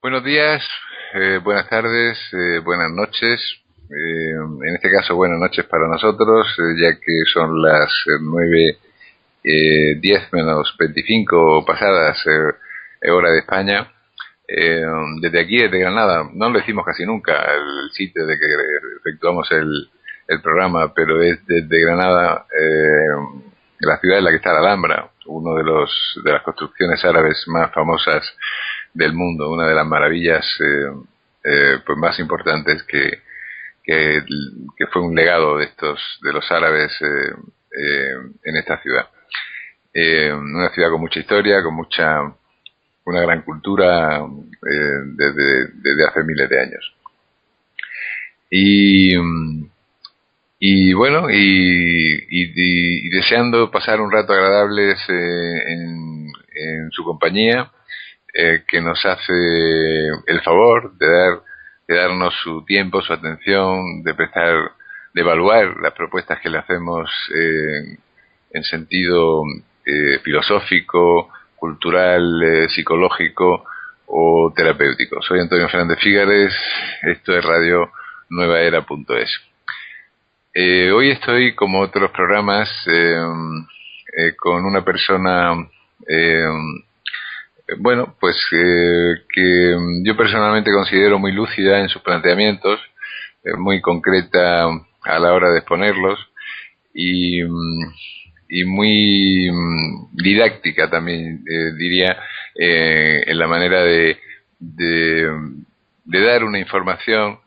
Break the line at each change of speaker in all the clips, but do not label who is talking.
Buenos días, buenas tardes, buenas noches. En este caso, buenas noches para nosotros, ya que son las 9, 10 menos 25 pasadas, hora de España. Eh, Desde aquí, desde Granada, no lo decimos casi nunca el sitio de que efectuamos el programa, pero es desde Granada, la ciudad en la que está la Alhambra, uno de las construcciones árabes más famosas del mundo, una de las maravillas pues más importantes que, que fue un legado de los árabes en esta ciudad. Una ciudad con mucha historia, una gran cultura desde hace miles de años. Y, y bueno, y deseando pasar un rato agradable en su compañía, que nos hace el favor de darnos su tiempo, su atención, de evaluar las propuestas que le hacemos en sentido filosófico, cultural, psicológico o terapéutico. Soy Antonio Fernández Fígares, esto es Radio Nuevaera.es. Hoy estoy, como otros programas, con una persona eh, pues que yo personalmente considero muy lúcida en sus planteamientos, muy concreta a la hora de exponerlos y, y muy didáctica también, diría, en la manera de, de dar una información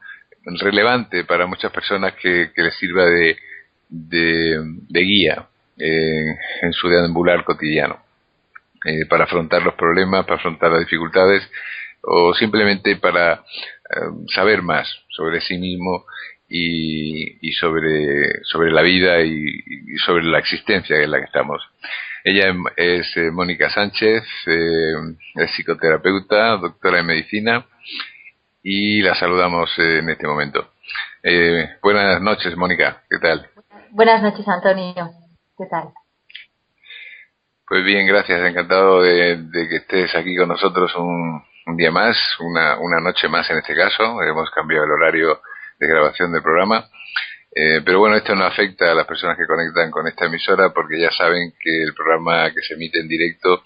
relevante para muchas personas que les sirva de guía en su deambular cotidiano, para afrontar los problemas, para afrontar las dificultades o simplemente para saber más sobre sí mismo y sobre la vida y sobre la existencia en la que estamos. Ella es Mónica Sánchez, es psicoterapeuta, doctora en medicina, y la saludamos en este momento. Buenas noches, Mónica, ¿qué tal?
Buenas noches, Antonio. ¿Qué tal?
Pues bien, gracias, encantado de que estés aquí con nosotros un día más, una noche más en este caso. Hemos cambiado el horario de grabación del programa, pero bueno, esto no afecta a las personas que conectan con esta emisora porque ya saben que el programa que se emite en directo,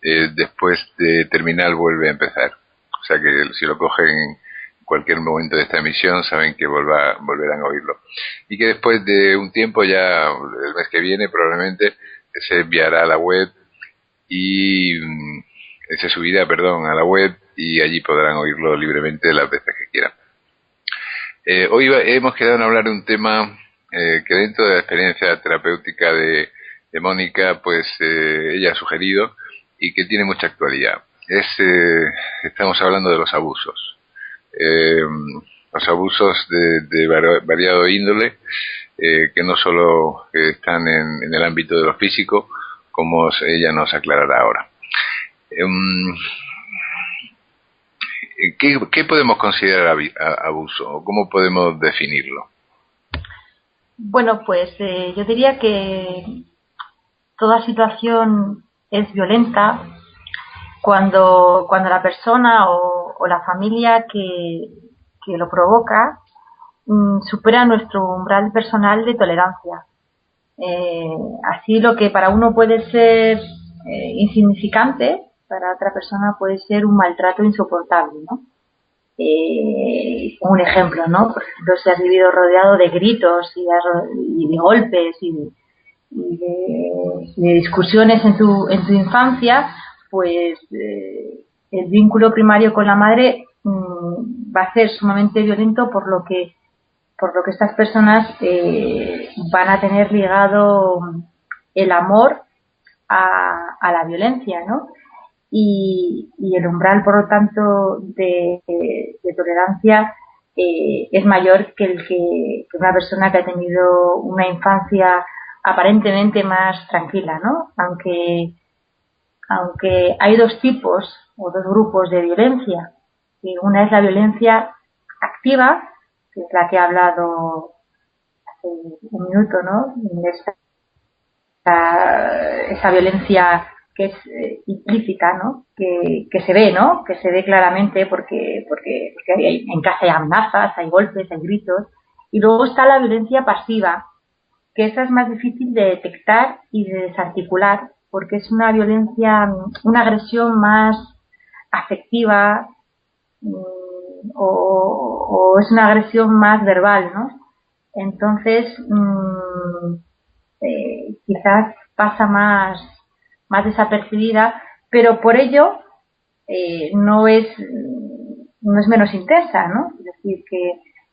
después de terminar, vuelve a empezar. O sea que si lo cogen en cualquier momento de esta emisión, saben que volverán a oírlo. Y que después de un tiempo, ya el mes que viene probablemente, se enviará a la web y se subirá, perdón, a la web, y allí podrán oírlo libremente las veces que quieran. Hoy hemos quedado en hablar de un tema que dentro de la experiencia terapéutica de Mónica, pues ella ha sugerido y que tiene mucha actualidad. Estamos hablando de los abusos. Eh, los abusos de variado índole, que no solo están en el ámbito de lo físico, como ella nos aclarará ahora. ¿Qué podemos considerar abuso o cómo podemos definirlo?
Bueno, pues yo diría que toda situación es violenta cuando la persona o la familia que lo provoca supera nuestro umbral personal de tolerancia. Así lo que para uno puede ser insignificante, para otra persona puede ser un maltrato insoportable, ¿no? Un ejemplo, ¿no? Por ejemplo, si has vivido rodeado de gritos y de golpes y de discusiones en tu infancia, pues el vínculo primario con la madre va a ser sumamente violento por lo que estas personas van a tener ligado el amor a la violencia, ¿no? Y el umbral, por lo tanto, de tolerancia es mayor que el que una persona que ha tenido una infancia aparentemente más tranquila, ¿no? Aunque hay dos tipos o dos grupos de violencia. Una es la violencia activa, que es la que he hablado hace un minuto, ¿no? Esa violencia que es implícita, ¿no? Que se ve, ¿no? Que se ve claramente porque en casa hay amenazas, hay golpes, hay gritos. Y luego está la violencia pasiva, que esa es más difícil de detectar y de desarticular, porque es una violencia, una agresión más afectiva, o es una agresión más verbal, ¿no? Entonces, quizás pasa más desapercibida, pero por ello no es menos intensa, ¿no? Es decir,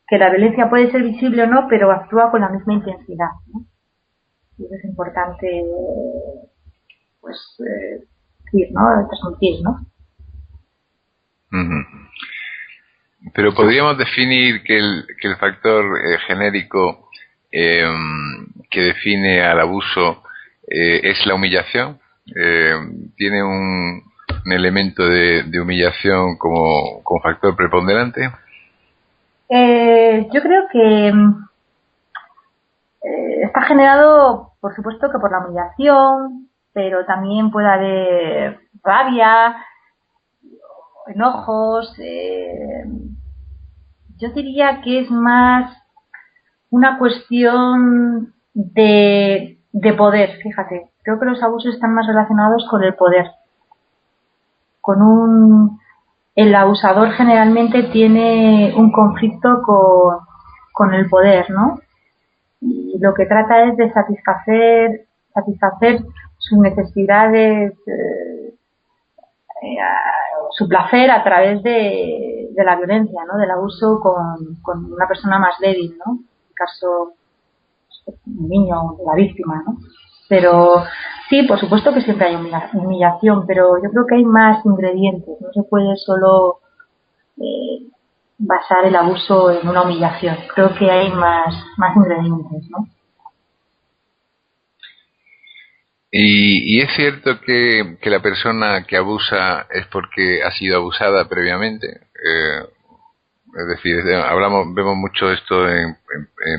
que la violencia puede ser visible o no, pero actúa con la misma intensidad, ¿no? Y eso es importante, pues, decir, ¿no? Transmitir, ¿no?
Pero podríamos definir que el factor genérico que define al abuso es la humillación. Tiene un elemento de humillación como factor preponderante.
Yo creo que está generado, por supuesto, que por la humillación, pero también puede haber rabia, enojos. Yo diría que es más una cuestión de poder, fíjate. Creo que los abusos están más relacionados con el poder. El abusador generalmente tiene un conflicto con el poder, ¿no? Y lo que trata es de satisfacer sus necesidades, su placer a través de la violencia, ¿no? Del abuso con una persona más débil, ¿no? En el caso un niño, la víctima, ¿no? Pero sí, por supuesto que siempre hay humillación, pero yo creo que hay más ingredientes. No se puede solo basar el abuso en una humillación. Creo que hay más ingredientes, ¿no?
Y es cierto que la persona que abusa es porque ha sido abusada previamente. Es decir, vemos mucho esto en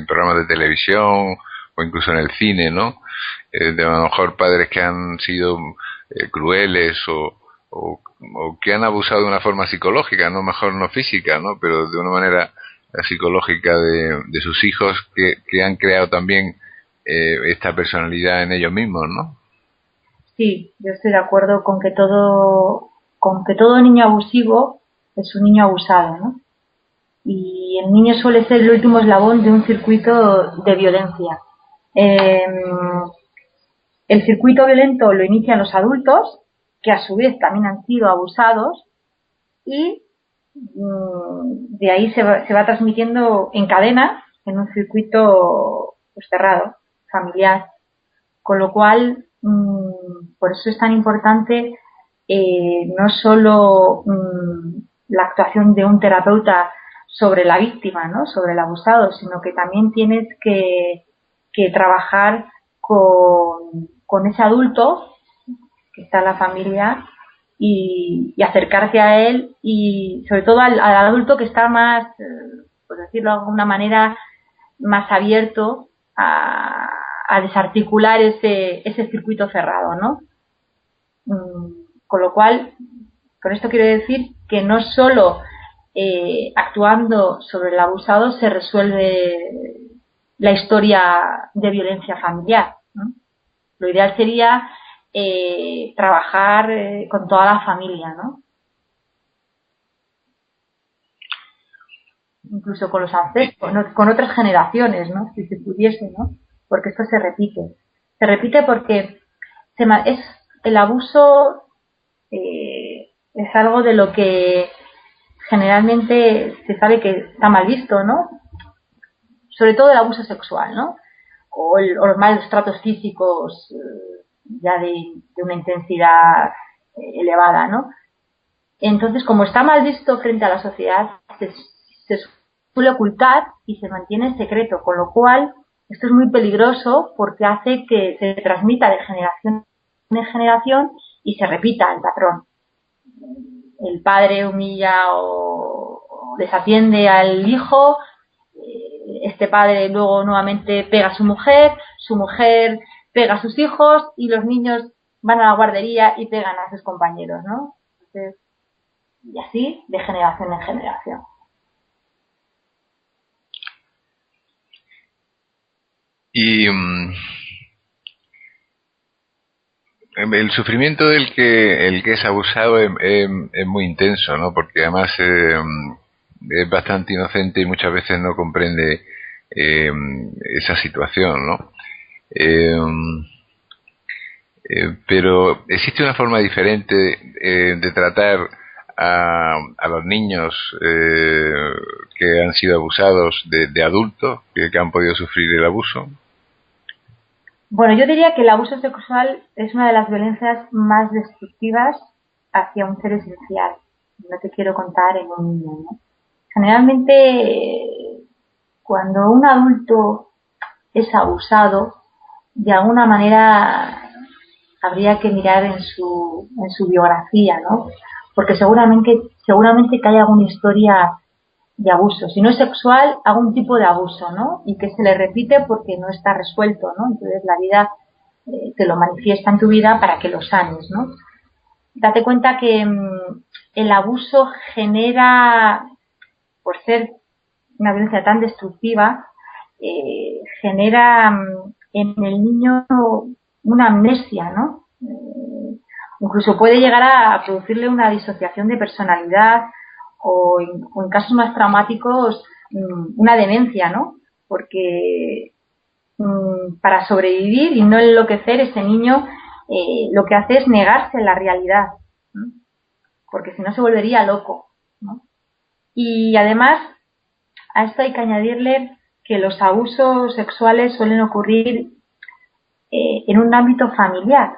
programas de televisión o incluso en el cine, ¿no? De a lo mejor padres que han sido crueles o que han abusado de una forma psicológica, no mejor no física, ¿no? Pero de una manera psicológica de sus hijos que han creado también esta personalidad en ellos mismos, ¿no?
Sí, yo estoy de acuerdo con que todo niño abusivo es un niño abusado, ¿no? Y el niño suele ser el último eslabón de un circuito de violencia. El circuito violento lo inician los adultos, que a su vez también han sido abusados, y de ahí se va transmitiendo en cadena en un circuito pues, cerrado, familiar. Con lo cual, por eso es tan importante no solo la actuación de un terapeuta sobre la víctima, ¿no? Sobre el abusado, sino que también tienes que trabajar con ese adulto que está en la familia y acercarte a él y sobre todo al adulto que está más, por decirlo de alguna manera, más abierto a desarticular ese circuito cerrado, ¿no? Con lo cual, con esto quiero decir que no solo actuando sobre el abusado se resuelve la historia de violencia familiar, ¿no? Lo ideal sería trabajar con toda la familia, ¿no? Incluso con los ancestros, ¿no? Con otras generaciones, ¿no? Si se pudiese, ¿no? Porque esto se repite. Se repite porque el abuso es algo de lo que generalmente se sabe que está mal visto, ¿no? Sobre todo el abuso sexual, ¿no? O los malos tratos físicos ya de una intensidad elevada, ¿no? Entonces, como está mal visto frente a la sociedad, se suele ocultar y se mantiene en secreto, con lo cual esto es muy peligroso porque hace que se transmita de generación en generación y se repita el patrón. El padre humilla o desatiende al hijo, este padre luego nuevamente pega a su mujer pega a sus hijos y los niños van a la guardería y pegan a sus compañeros, ¿no? Entonces, y así de generación en generación.
Y el sufrimiento el que es abusado es muy intenso, ¿no? Porque además es bastante inocente y muchas veces no comprende eh, esa situación, ¿no? Eh, pero existe una forma diferente de tratar a los niños que han sido abusados de adultos, que han podido sufrir el abuso.
Bueno, yo diría que el abuso sexual es una de las violencias más destructivas hacia un ser esencial. No te quiero contar en un niño, ¿no? Generalmente, cuando un adulto es abusado, de alguna manera habría que mirar en su biografía, ¿no? Porque seguramente que hay alguna historia de abuso. Si no es sexual, algún tipo de abuso, ¿no? Y que se le repite porque no está resuelto, ¿no? Entonces la vida te lo manifiesta en tu vida para que lo sanes, ¿no? Date cuenta que el abuso genera, por ser una violencia tan destructiva, genera en el niño una amnesia, ¿no? Incluso puede llegar a producirle una disociación de personalidad o en casos más traumáticos una demencia, ¿no? Porque para sobrevivir y no enloquecer, ese niño lo que hace es negarse la realidad, ¿no? Porque si no se volvería loco, ¿no? Y además a esto hay que añadirle que los abusos sexuales suelen ocurrir en un ámbito familiar,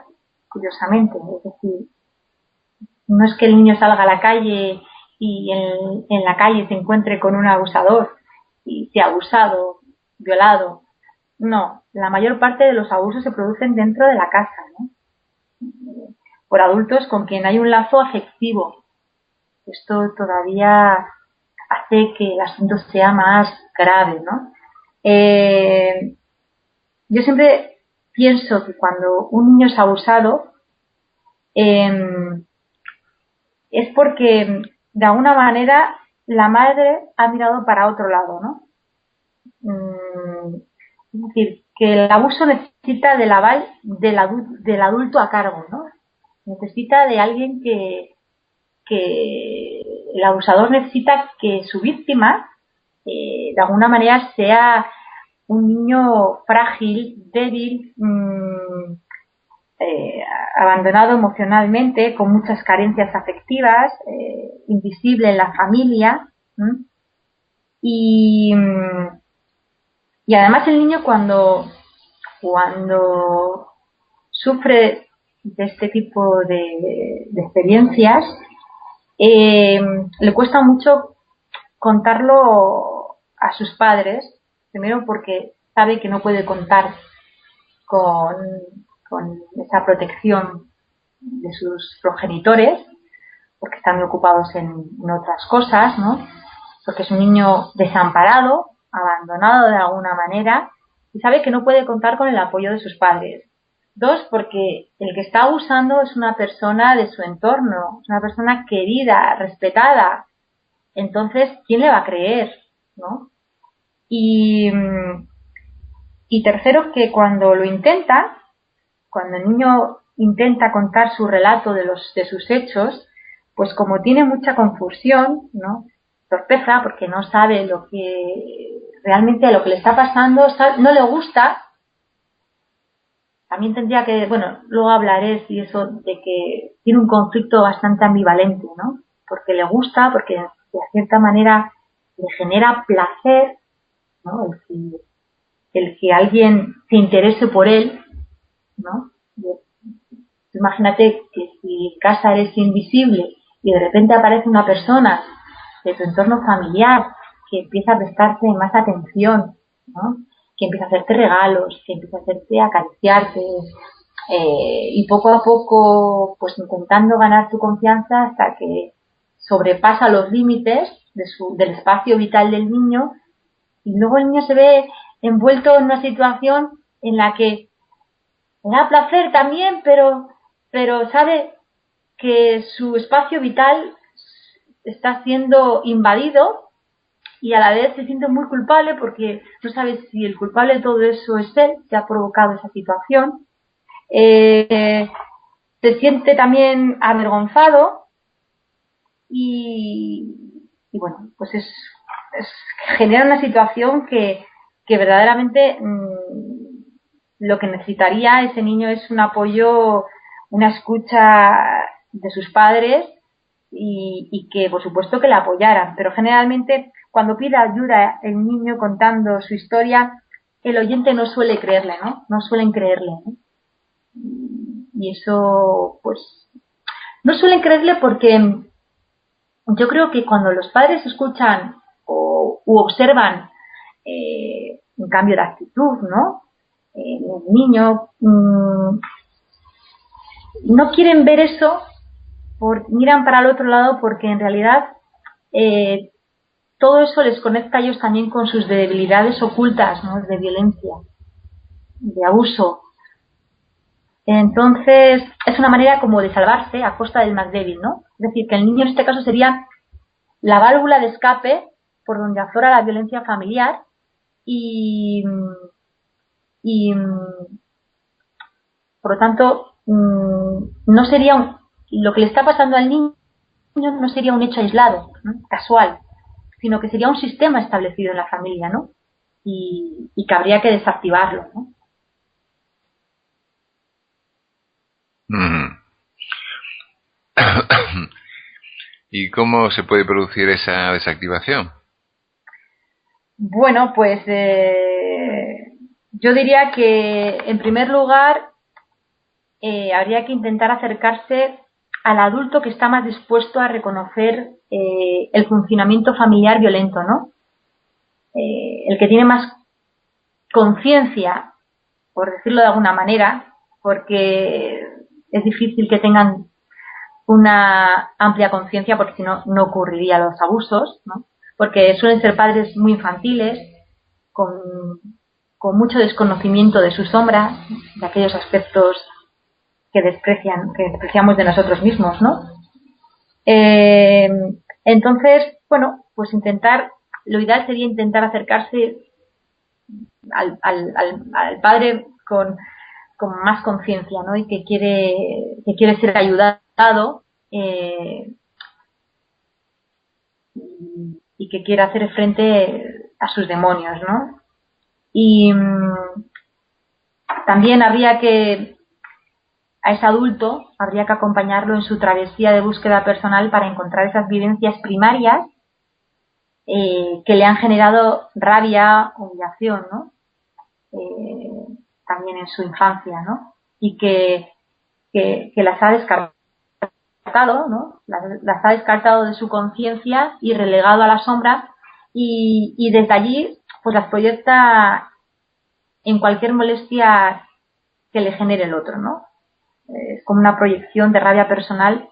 curiosamente. Es decir, no es que el niño salga a la calle y en la calle se encuentre con un abusador y sea abusado, violado. No, la mayor parte de los abusos se producen dentro de la casa, ¿no? Por adultos con quien hay un lazo afectivo. Esto todavía hace que el asunto sea más grave, ¿no? Yo siempre pienso que cuando un niño es abusado es porque de alguna manera la madre ha mirado para otro lado, ¿no? Es decir, que el abuso necesita del aval del adulto a cargo, ¿no? Necesita de alguien que el abusador necesita que su víctima de alguna manera sea un niño frágil, débil, abandonado emocionalmente, con muchas carencias afectivas, invisible en la familia. Y, y además el niño cuando sufre de este tipo de experiencias, le cuesta mucho contarlo a sus padres, primero porque sabe que no puede contar con, con esa protección de sus progenitores, porque están muy ocupados en otras cosas, ¿no? Porque es un niño desamparado, abandonado de alguna manera, y sabe que no puede contar con el apoyo de sus padres. Dos, porque el que está abusando es una persona de su entorno, es una persona querida, respetada. Entonces, ¿quién le va a creer? ¿No? Y tercero, que cuando lo intenta, cuando el niño intenta contar su relato de sus hechos, pues como tiene mucha confusión, ¿no? Torpeza, porque no sabe lo que realmente lo que le está pasando, no le gusta. También tendría que, bueno, luego hablaré si eso de que tiene un conflicto bastante ambivalente, ¿no? Porque le gusta, porque de cierta manera le genera placer, ¿no? El que alguien se interese por él, ¿no? Imagínate que si en casa eres invisible y de repente aparece una persona de tu entorno familiar que empieza a prestarte más atención, ¿no? Que empieza a hacerte regalos, que empieza a hacerte acariciarte, y poco a poco pues intentando ganar tu confianza hasta que sobrepasa los límites del espacio vital del niño, y luego el niño se ve envuelto en una situación en la que le da placer también, pero pero sabe que su espacio vital está siendo invadido y a la vez se siente muy culpable porque no sabe si el culpable de todo eso es él, que ha provocado esa situación. Se siente también avergonzado y bueno, pues genera una situación que verdaderamente lo que necesitaría ese niño es un apoyo, una escucha de sus padres y que por supuesto que la apoyaran, pero generalmente cuando pide ayuda el niño contando su historia, el oyente no suele creerle, no suelen creerle, ¿no? Y eso pues no suelen creerle porque yo creo que cuando los padres escuchan u observan un cambio de actitud, ¿no? El niño no quieren ver eso, miran para el otro lado porque en realidad todo eso les conecta a ellos también con sus debilidades ocultas, ¿no? De violencia, de abuso. Entonces es una manera como de salvarse a costa del más débil, ¿no? Es decir, que el niño en este caso sería la válvula de escape por donde aflora la violencia familiar y por lo tanto no sería lo que le está pasando al niño no sería un hecho aislado, ¿no? Casual, sino que sería un sistema establecido en la familia, ¿no? Y que habría que desactivarlo, ¿no?
¿Y cómo se puede producir esa desactivación?
Bueno, pues yo diría que en primer lugar habría que intentar acercarse al adulto que está más dispuesto a reconocer el funcionamiento familiar violento, ¿no? El que tiene más conciencia, por decirlo de alguna manera, porque es difícil que tengan una amplia conciencia porque si no, no ocurrirían los abusos, ¿no? Porque suelen ser padres muy infantiles, con mucho desconocimiento de su sombra, de aquellos aspectos que despreciamos de nosotros mismos, ¿no? Entonces, bueno, pues lo ideal sería intentar acercarse al padre con más conciencia, ¿no? Y que quiere ser ayudado y que quiere hacer frente a sus demonios, ¿no? Y también a ese adulto habría que acompañarlo en su travesía de búsqueda personal para encontrar esas vivencias primarias que le han generado rabia, humillación, ¿no? También en su infancia, ¿no? Y que las ha descartado, ¿no? Las ha descartado de su conciencia y relegado a la sombra y desde allí pues las proyecta en cualquier molestia que le genere el otro, ¿no? Es como una proyección de rabia personal.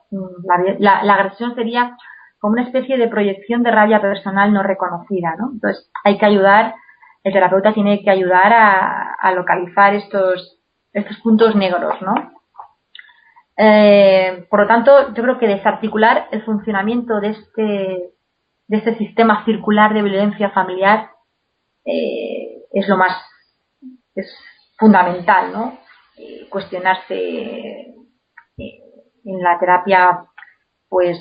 La agresión sería como una especie de proyección de rabia personal no reconocida, ¿no? Entonces hay que ayudar, el terapeuta tiene que ayudar a localizar estos puntos negros, ¿no? Por lo tanto, yo creo que desarticular el funcionamiento de este sistema circular de violencia familiar es fundamental, ¿no? Cuestionarse en la terapia, pues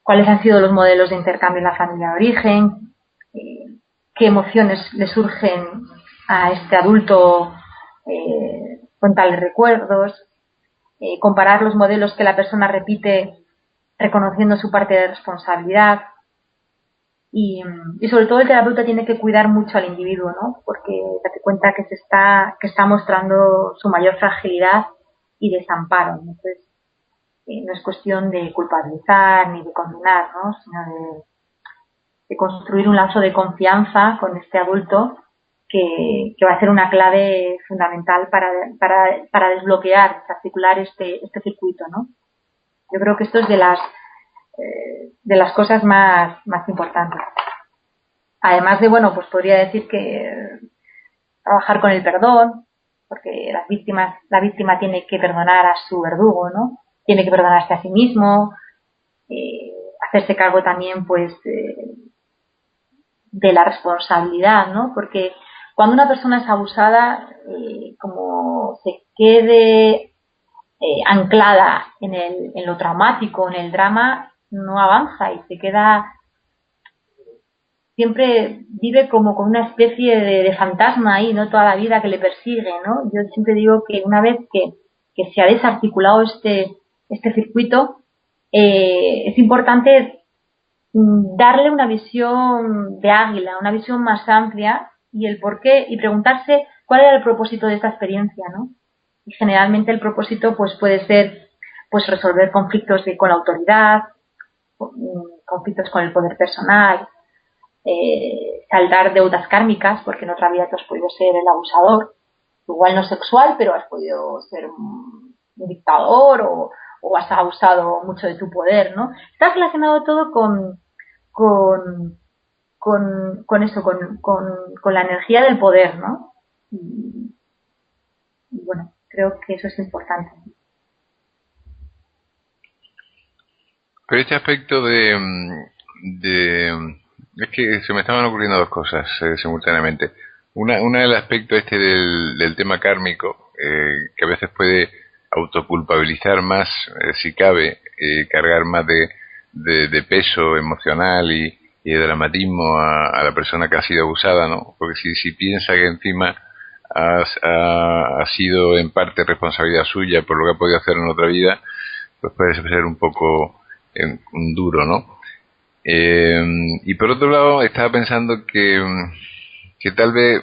cuáles han sido los modelos de intercambio en la familia de origen, qué emociones le surgen a este adulto con tales recuerdos, comparar los modelos que la persona repite reconociendo su parte de responsabilidad y sobre todo el terapeuta tiene que cuidar mucho al individuo, ¿no? Porque date cuenta que está mostrando su mayor fragilidad y desamparo, ¿no? Entonces no es cuestión de culpabilizar ni de condenar, ¿no? Sino de construir un lazo de confianza con este adulto que va a ser una clave fundamental para desbloquear, articular este circuito, ¿no? Yo creo que esto es de las cosas más importantes. Además de, bueno, pues podría decir que trabajar con el perdón, porque la víctima tiene que perdonar a su verdugo, ¿no? Tiene que perdonarse a sí mismo, hacerse cargo también, pues, de la responsabilidad, ¿no? Porque cuando una persona es abusada, como se quede anclada en lo traumático, en el drama, no avanza y se queda, siempre vive como con una especie de fantasma ahí, ¿no? Toda la vida que le persigue, ¿no? Yo siempre digo que una vez que se ha desarticulado este circuito, es importante darle una visión de águila, una visión más amplia y el por qué, y preguntarse cuál era el propósito de esta experiencia, ¿no? Y generalmente el propósito pues puede ser pues resolver conflictos con la autoridad, conflictos con el poder personal, saldar deudas kármicas, porque en otra vida tú has podido ser el abusador, igual no sexual, pero has podido ser un dictador o has abusado mucho de tu poder, ¿no? Está relacionado todo con eso, con la energía del poder, ¿no? Y bueno, creo que eso es importante.
Pero este aspecto es que se me estaban ocurriendo dos cosas simultáneamente. Una del aspecto este del tema kármico, que a veces puede autoculpabilizar más, si cabe, cargar más de peso emocional y de dramatismo a la persona que ha sido abusada, ¿no? Porque si piensa que encima ha sido en parte responsabilidad suya por lo que ha podido hacer en otra vida, pues puede ser un poco un duro, ¿no? Y por otro lado, estaba pensando que tal vez,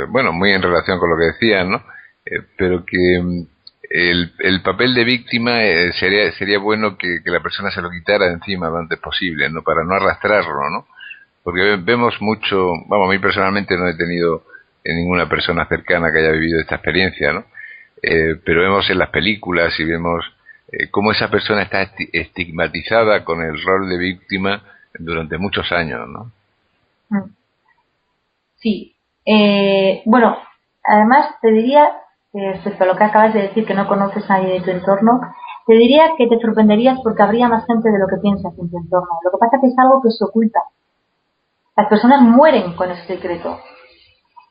bueno, muy en relación con lo que decían, ¿no? Pero que el papel de víctima sería bueno que la persona se lo quitara de encima lo antes posible, ¿no? Para no arrastrarlo, ¿no? Porque vemos mucho, vamos, a mí personalmente no he tenido ninguna persona cercana que haya vivido esta experiencia, ¿no? Pero vemos en las películas y vemos cómo esa persona está estigmatizada con el rol de víctima durante muchos años, ¿no?
Sí. Bueno, además te diría, respecto a lo que acabas de decir, que no conoces a nadie de tu entorno, te diría que te sorprenderías porque habría más gente de lo que piensas en tu entorno. Lo que pasa es que es algo que se oculta. Las personas mueren con ese secreto.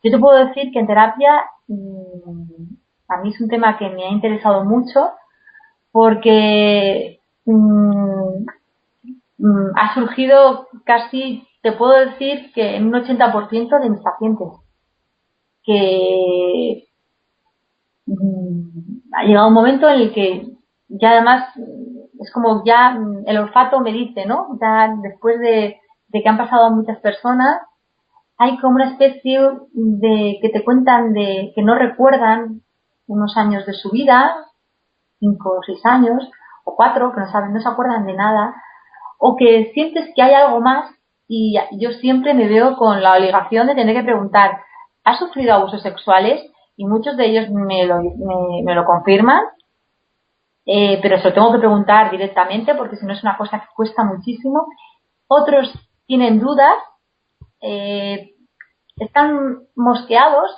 Yo te puedo decir que en terapia a mí es un tema que me ha interesado mucho porque ha surgido casi, te puedo decir que en un 80% de mis pacientes, que ha llegado un momento en el que ya además es como ya el olfato me dice, ¿no? Ya después de que han pasado muchas personas, hay como una especie de que te cuentan de que no recuerdan unos años de su vida, 5 o 6 años, o 4, que no saben, no se acuerdan de nada, o que sientes que hay algo más y yo siempre me veo con la obligación de tener que preguntar, ¿has sufrido abusos sexuales? Y muchos de ellos me lo confirman, pero se lo tengo que preguntar directamente porque si no es una cosa que cuesta muchísimo. Otros tienen dudas, están mosqueados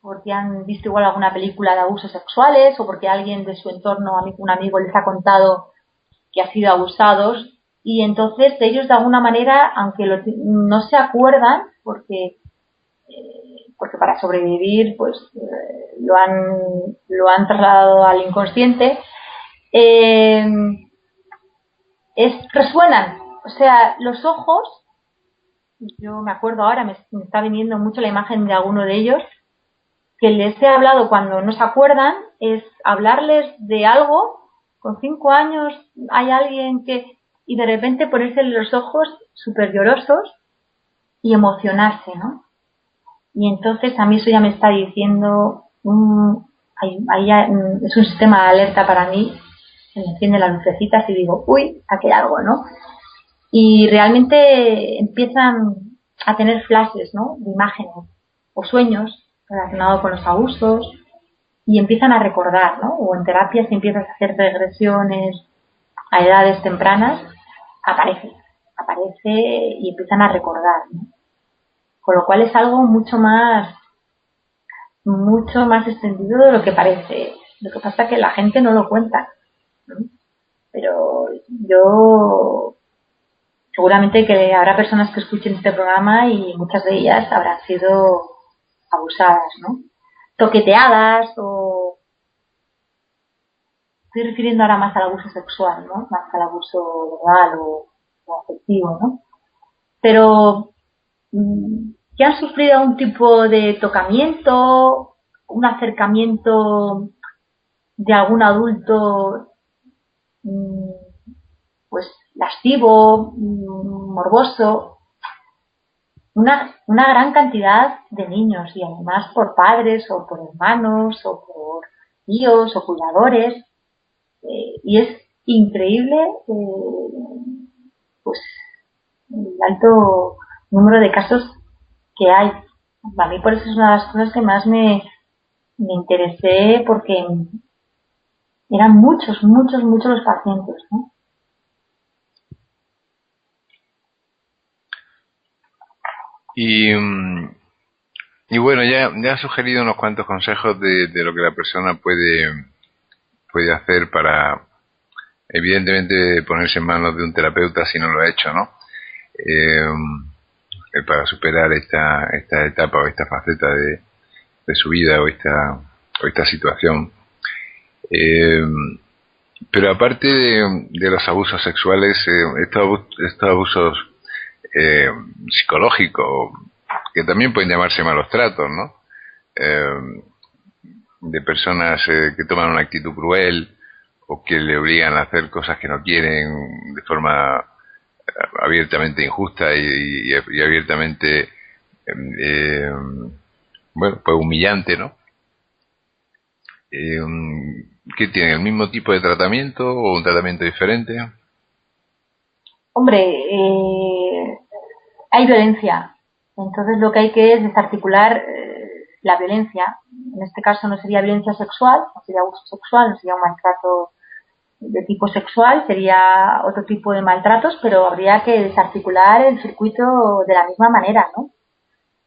porque han visto igual alguna película de abusos sexuales o porque alguien de su entorno, un amigo les ha contado que ha sido abusados y entonces ellos de alguna manera, aunque no se acuerdan porque para sobrevivir pues lo han trasladado al inconsciente, resuenan, o sea, los ojos. Yo me acuerdo ahora, me está viniendo mucho la imagen de alguno de ellos, que les he hablado cuando no se acuerdan, es hablarles de algo, con 5 años hay alguien que, y de repente ponerse los ojos súper llorosos y emocionarse, ¿no? Y entonces a mí eso ya me está diciendo, es un sistema de alerta para mí, se me encienden las lucecitas y digo, uy, aquí hay algo, ¿no? Y realmente empiezan a tener flashes, ¿no? De imágenes o sueños relacionados con los abusos y empiezan a recordar, ¿no? O en terapia si empiezas a hacer regresiones a edades tempranas, aparece y empiezan a recordar, ¿no? Con lo cual es algo mucho más mucho más extendido de lo que parece. Lo que pasa es que la gente no lo cuenta, ¿no? Pero yo seguramente que habrá personas que escuchen este programa y muchas de ellas habrán sido abusadas, ¿no? Toqueteadas o... Estoy refiriendo ahora más al abuso sexual, ¿no? Más que al abuso verbal o afectivo, ¿no? Pero que han sufrido algún tipo de tocamiento, un acercamiento de algún adulto pues lascivo, morboso, una gran cantidad de niños y además por padres o por hermanos o por tíos o cuidadores, y es increíble pues el alto número de casos que hay. A mí por eso es una de las cosas que más me interesé, porque eran muchos los pacientes, ¿no?
Y bueno, ya has sugerido unos cuantos consejos de lo que la persona puede hacer para, evidentemente, ponerse en manos de un terapeuta si no lo ha hecho, ¿no? Para superar esta etapa o esta faceta de su vida o esta situación. Pero aparte de los abusos sexuales, estos abusos psicológicos, que también pueden llamarse malos tratos, ¿no? De personas que toman una actitud cruel o que le obligan a hacer cosas que no quieren de forma abiertamente injusta y abiertamente bueno, pues humillante, ¿no? ¿Qué tiene? ¿El mismo tipo de tratamiento o un tratamiento diferente?
Hombre, hay violencia. Entonces lo que hay que es desarticular la violencia. En este caso no sería violencia sexual, no sería abuso sexual, no sería un maltrato de tipo sexual, sería otro tipo de maltratos, pero habría que desarticular el circuito de la misma manera, ¿no?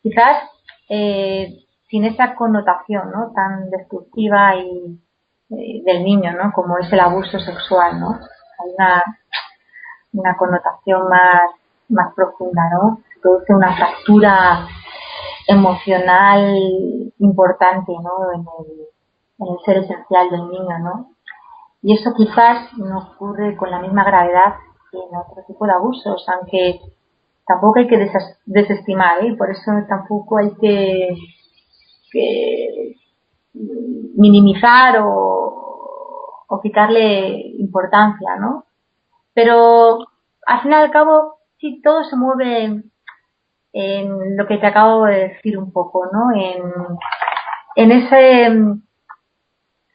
Quizás sin esa connotación, ¿no?, tan destructiva y del niño, ¿no?, como es el abuso sexual, ¿no? Hay una connotación más profunda, ¿no? Se produce una fractura emocional importante, ¿no?, en el ser esencial del niño, ¿no? Y eso quizás no ocurre con la misma gravedad que en otro tipo de abusos, aunque tampoco hay que desestimar, ¿eh? Por eso tampoco hay que minimizar o quitarle importancia, ¿no? Pero al fin y al cabo, sí, todo se mueve en lo que te acabo de decir un poco, ¿no?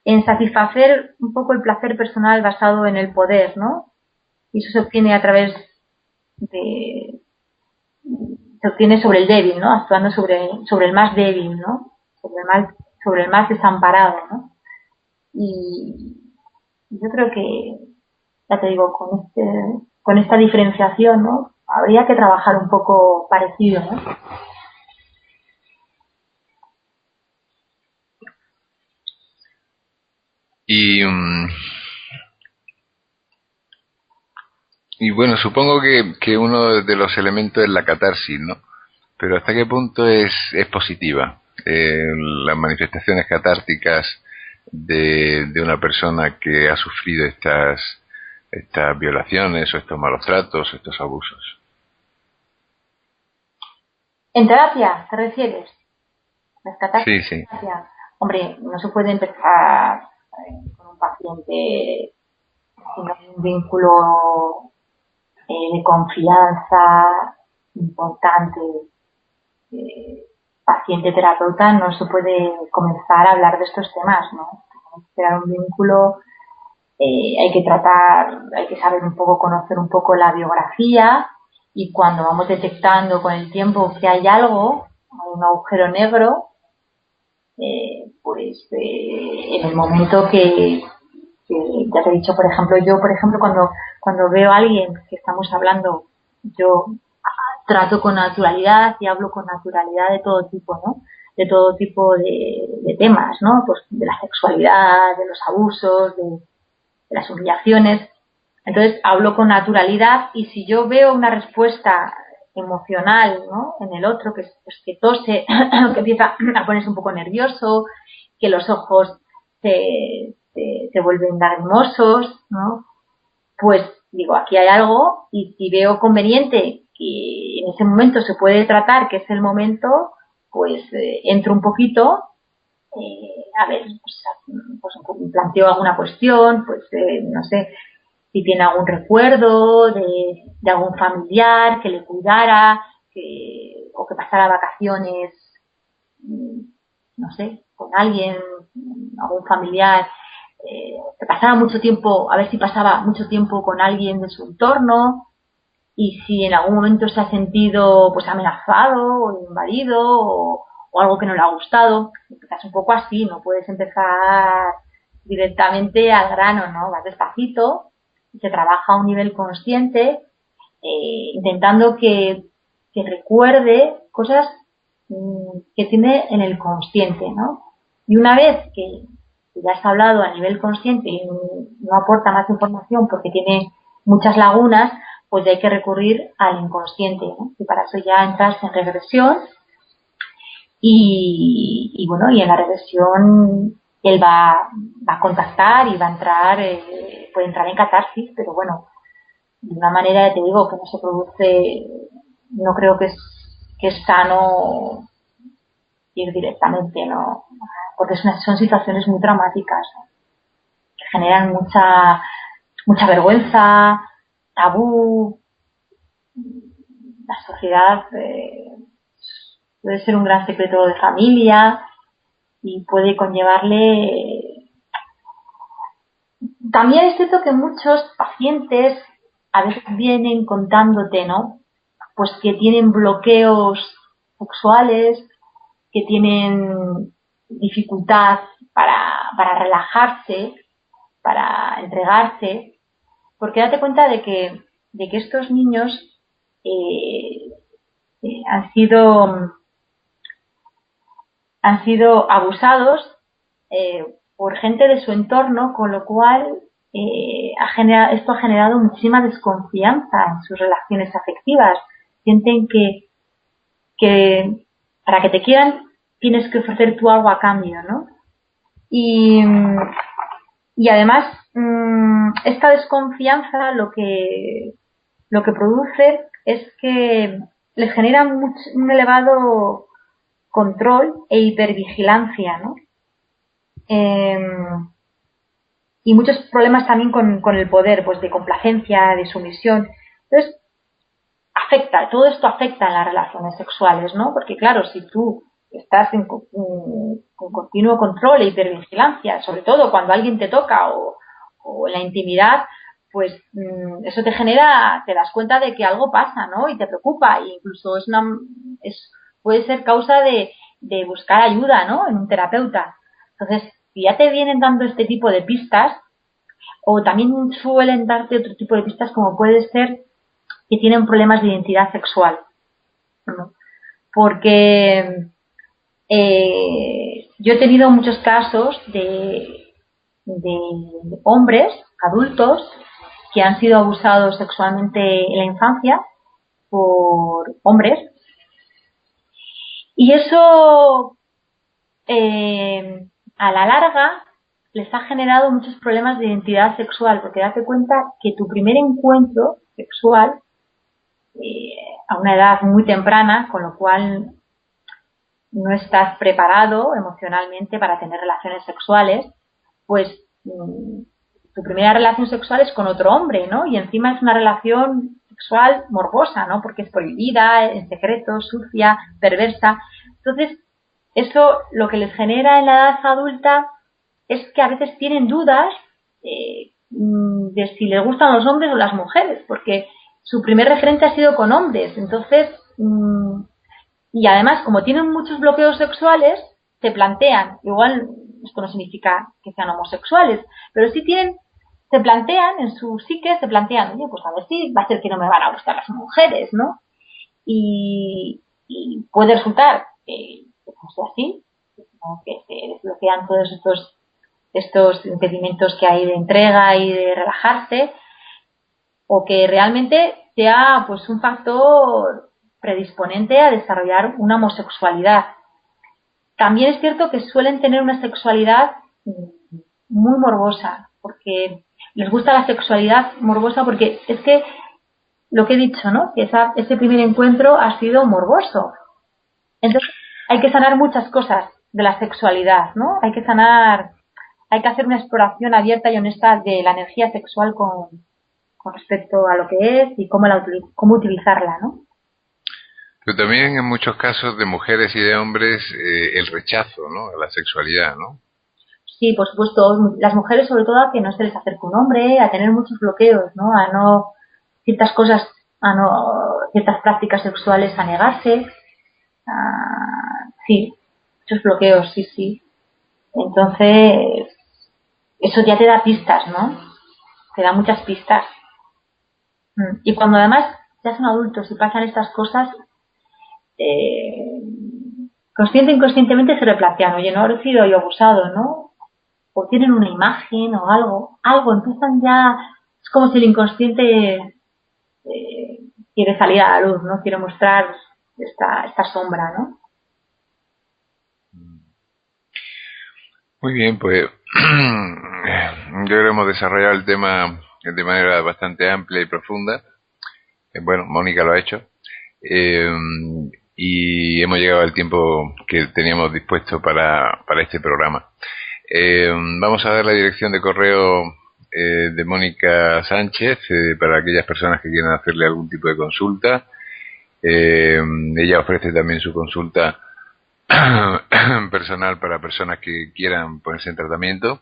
En satisfacer un poco el placer personal basado en el poder, ¿no? Y eso se obtiene a través de... se obtiene sobre el débil, ¿no? Actuando sobre el más débil, ¿no? Sobre el más desamparado, ¿no? Y yo creo que, ya te digo, con esta diferenciación, ¿no?, habría que trabajar un poco parecido, ¿no?
Y bueno, supongo que uno de los elementos es la catarsis, ¿no? Pero ¿hasta qué punto es positiva? Las manifestaciones catárticas de una persona que ha sufrido estas violaciones o estos malos tratos, estos abusos.
¿En terapia te refieres?
Sí, sí.
Terapia. Hombre, no se puede empezar con un paciente sin un vínculo de confianza importante. Paciente-terapeuta, no se puede comenzar a hablar de estos temas, ¿no? Hay que crear un vínculo, hay que saber un poco, conocer un poco la biografía, y cuando vamos detectando con el tiempo que hay algo, un agujero negro, en el momento que ya te he dicho, por ejemplo, cuando veo a alguien que estamos hablando, yo trato con naturalidad y hablo con naturalidad de todo tipo, ¿no? de todo tipo de temas, ¿no? Pues de la sexualidad, de los abusos, de las humillaciones. Entonces hablo con naturalidad, y si yo veo una respuesta emocional, ¿no?, en el otro, que, pues, que tose, que empieza a ponerse un poco nervioso, que los ojos se vuelven lagrimosos, ¿no?, pues digo, aquí hay algo, y si veo conveniente que en ese momento se puede tratar, que es el momento, pues entro un poquito, a ver, pues planteo alguna cuestión, pues no sé, si tiene algún recuerdo de algún familiar que le cuidara, o que pasara vacaciones, no sé, con alguien, algún familiar, que pasara mucho tiempo, a ver si pasaba mucho tiempo con alguien de su entorno, y si en algún momento se ha sentido pues amenazado o invadido, o algo que no le ha gustado. Empiezas un poco así, no puedes empezar directamente al grano, ¿no? Vas despacito, se trabaja a un nivel consciente, intentando que recuerde cosas que tiene en el consciente, ¿no? Y una vez que ya has hablado a nivel consciente y no aporta más información porque tiene muchas lagunas, pues ya hay que recurrir al inconsciente, ¿no? Y para eso ya entras en regresión, y bueno, y en la regresión él va a contactar y va a entrar, puede entrar en catarsis, pero bueno, de una manera, te digo, que no se produce, no creo que es sano ir directamente, ¿no? Porque son situaciones muy traumáticas, ¿no?, que generan mucha vergüenza, tabú. La sociedad puede ser un gran secreto de familia y puede conllevarle. También es cierto que muchos pacientes a veces vienen contándote, ¿no?, pues que tienen bloqueos sexuales, que tienen dificultad para relajarse, para entregarse, porque date cuenta de que estos niños han sido abusados por gente de su entorno, con lo cual esto ha generado muchísima desconfianza en sus relaciones afectivas. Sienten que para que te quieran tienes que ofrecer tú algo a cambio, ¿no? Y además esta desconfianza lo que produce es que les genera un elevado control e hipervigilancia, ¿no? Y muchos problemas también con el poder, pues de complacencia, de sumisión. Entonces, todo esto afecta en las relaciones sexuales, ¿no? Porque claro, si tú estás con continuo control e hipervigilancia, sobre todo cuando alguien te toca o en la intimidad, pues eso te das cuenta de que algo pasa, ¿no? Y te preocupa, e incluso puede ser causa de buscar ayuda, ¿no?, en un terapeuta. Entonces, si ya te vienen dando este tipo de pistas, o también suelen darte otro tipo de pistas, como puede ser que tienen problemas de identidad sexual, ¿no? Porque yo he tenido muchos casos de hombres adultos que han sido abusados sexualmente en la infancia por hombres, y eso a la larga les ha generado muchos problemas de identidad sexual, porque date cuenta que tu primer encuentro sexual a una edad muy temprana, con lo cual no estás preparado emocionalmente para tener relaciones sexuales, pues tu primera relación sexual es con otro hombre, ¿no? Y encima es una relación sexual morbosa, ¿no? Porque es prohibida, en secreto, sucia, perversa. Entonces, eso lo que les genera en la edad adulta es que a veces tienen dudas de si les gustan los hombres o las mujeres, porque su primer referente ha sido con hombres. Entonces, y además, como tienen muchos bloqueos sexuales, se plantean, igual esto no significa que sean homosexuales, pero sí se plantean en su psique, oye, pues a ver si va a ser que no me van a gustar las mujeres, ¿no? Y puede resultar que no sea así, sino que se desbloquean todos estos impedimentos que hay de entrega y de relajarse, o que realmente sea pues un factor predisponente a desarrollar una homosexualidad. También es cierto que suelen tener una sexualidad muy morbosa, porque les gusta la sexualidad morbosa, porque es que lo que he dicho, ¿no? Que ese primer encuentro ha sido morboso. Entonces hay que sanar muchas cosas de la sexualidad, ¿no? Hay que hacer una exploración abierta y honesta de la energía sexual con respecto a lo que es y cómo utilizarla, ¿no?
Pero también en muchos casos de mujeres y de hombres el rechazo, ¿no? A la sexualidad, ¿no?
Sí, por supuesto, las mujeres sobre todo a que no se les acerque un hombre, a tener muchos bloqueos, ¿no? A no ciertas cosas, ciertas prácticas sexuales a negarse, sí, muchos bloqueos, sí. Entonces, eso ya te da pistas, ¿no? Te da muchas pistas. Y cuando además ya son adultos y pasan estas cosas, consciente e inconscientemente se replantean, oye, no habré sido yo abusado, ¿no? O tienen una imagen o algo, empiezan ya, es como si el inconsciente quiere salir a la luz, ¿no? Quiere mostrar esta sombra, ¿no?
Muy bien, pues yo creo que hemos desarrollado el tema de manera bastante amplia y profunda. Bueno, Mónica lo ha hecho. Y hemos llegado al tiempo que teníamos dispuesto para este programa. Vamos a dar la dirección de correo de Mónica Sánchez para aquellas personas que quieran hacerle algún tipo de consulta. Ella ofrece también su consulta personal para personas que quieran ponerse en tratamiento.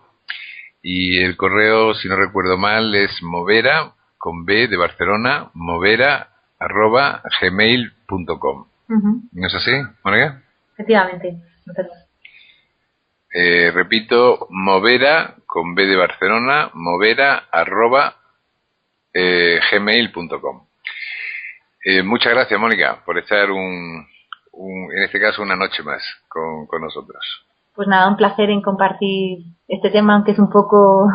Y el correo, si no recuerdo mal, es movera, con B de Barcelona, movera@gmail.com. ¿No es así, Mónica?
Efectivamente.
Repito, movera, con B de Barcelona, movera@gmail.com. Muchas gracias, Mónica, por estar en este caso una noche más con nosotros.
Pues nada, un placer en compartir este tema, aunque es un poco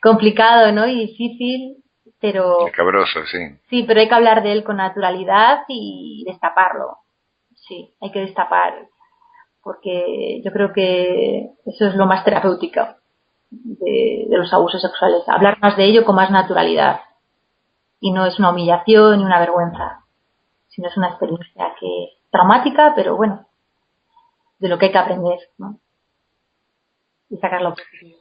complicado, ¿no? Y difícil, pero...
Escabroso, sí.
Sí, pero hay que hablar de él con naturalidad y destaparlo. Sí, hay que destapar, porque yo creo que eso es lo más terapéutico de los abusos sexuales. Hablar más de ello con más naturalidad. Y no es una humillación ni una vergüenza, sino es una experiencia traumática, pero bueno, de lo que hay que aprender, ¿no? Y sacarlo positivo.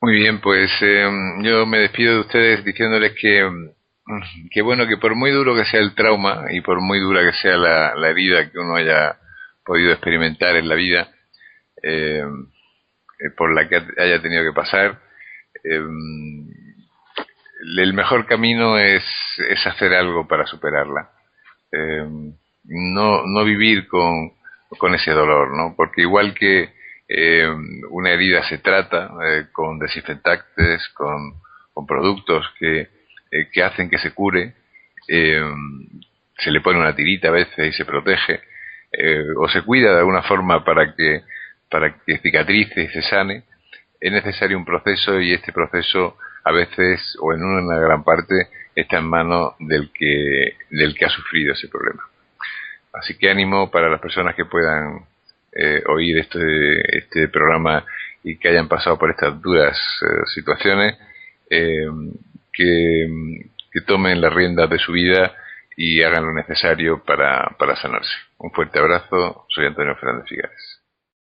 Muy bien, pues yo me despido de ustedes diciéndoles que bueno, que por muy duro que sea el trauma y por muy dura que sea la herida que uno haya podido experimentar en la vida, por la que haya tenido que pasar, el mejor camino es hacer algo para superarla. No vivir con ese dolor, ¿no? Porque igual que una herida se trata con desinfectantes, con productos que hacen que se cure, se le pone una tirita a veces y se protege, o se cuida de alguna forma para que cicatrice y se sane. Es necesario un proceso, y este proceso a veces, o en una gran parte, está en manos del que ha sufrido ese problema. Así que ánimo para las personas que puedan oír este programa y que hayan pasado por estas duras situaciones, que tomen las riendas de su vida y hagan lo necesario para sanarse. Un fuerte abrazo, soy Antonio Fernández Figares.